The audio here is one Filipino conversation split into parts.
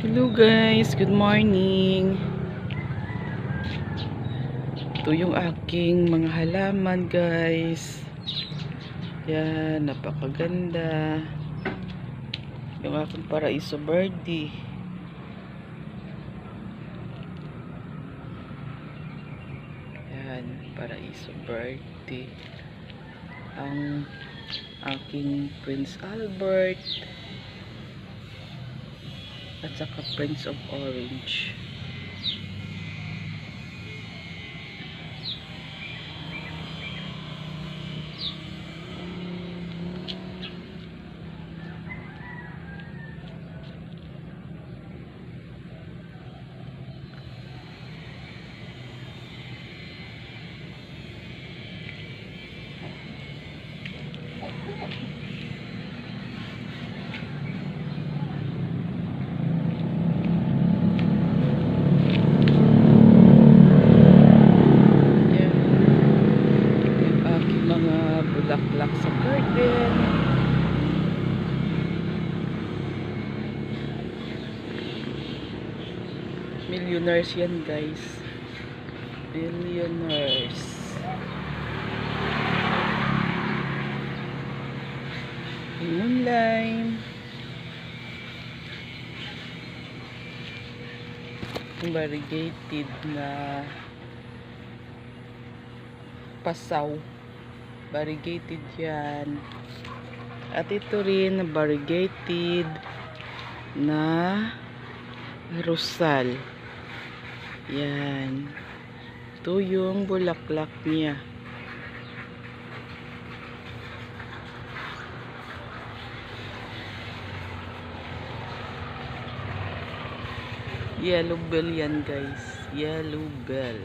Hello guys, good morning. Ito yung aking mga halaman guys. Yan, napakaganda. Yung aking paraiso birdie. Yan, paraiso birdie. Ang aking Prince Albert. At saka Prince of Orange. Bulaklak sa garden. Millionaires yan guys. Millionaires. Moonlime. Variegated na pasaw. Variegated yan. At ito rin variegated na rosal. Yan. Ito yung bulaklak niya. Yellow bell yan guys. Yellow bell.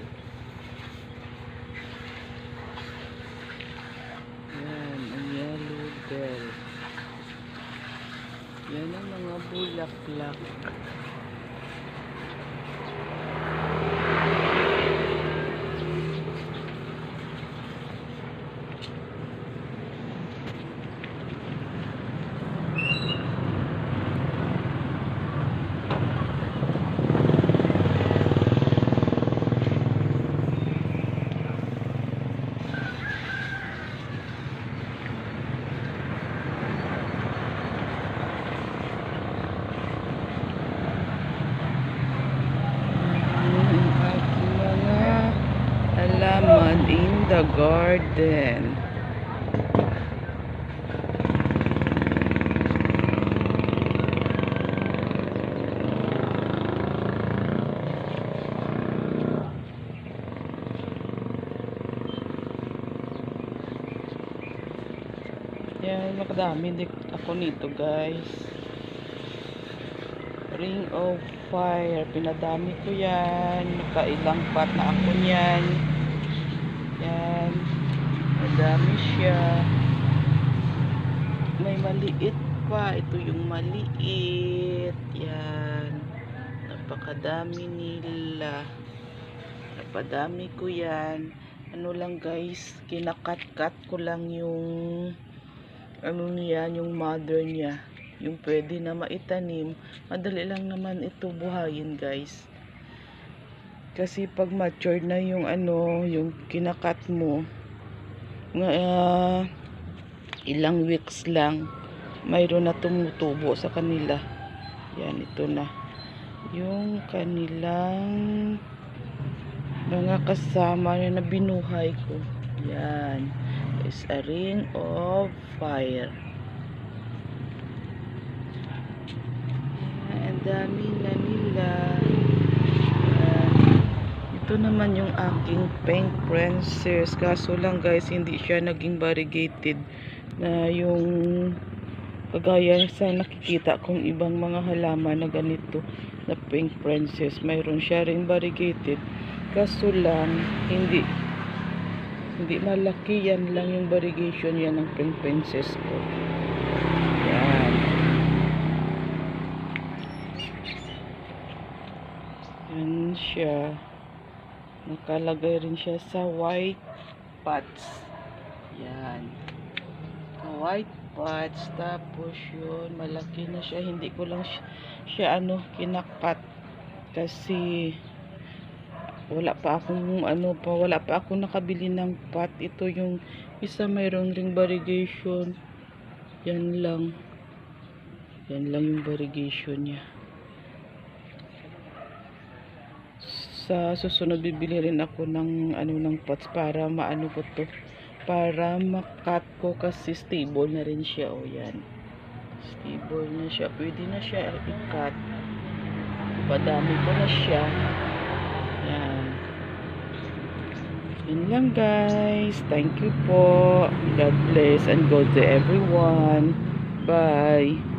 Yan ang mga bulaklak. Halaman in the garden. Yan, makadami ako nito guys. Ring of Fire, pinadami ko yan. Nakailang pot na ako yan. Yan, madami siya. May maliit pa. Ito yung maliit. Yan, napakadami nila. Napadami ko yan. Ano lang guys, kinakat-kat ko lang yung ano niya, yung mother niya, yung pwede na maitanim. Madali lang naman ito buhayin guys, kasi pag matured na yung ano, yung kinakat mo, ilang weeks lang mayroon na tumutubo sa kanila. Yan, ito na yung kanilang mga kasama na binuhay ko. Yan is a ring of fire. Ang dami na nila. Ito naman yung aking pink princess, kaso lang guys hindi siya naging variegated na yung kagaya sa nakikita kong ibang mga halaman na ganito na pink princess. Mayroon siya ring variegated, kaso lang hindi malaki. Yan lang yung variegation yan ng pink princess ko. Yan. Yan siya. Nakalagay rin siya sa white pots. Yan. White pots. Tapos yun, malaki na siya. Hindi ko lang siya kinakat kasi wala pa akong wala pa akong nakabili ng pot. Ito yung isa, mayroong ring variegation. Yan lang yung variegation niya. Sa susunod bibili rin ako ng ng pots para maano ko to, para makat ko kasi stable na rin siya. O yan, stable na siya, pwede na siya i-cut. Padami ko na siya. Yan. Yun lang guys. Thank you po. God bless and God to everyone. Bye.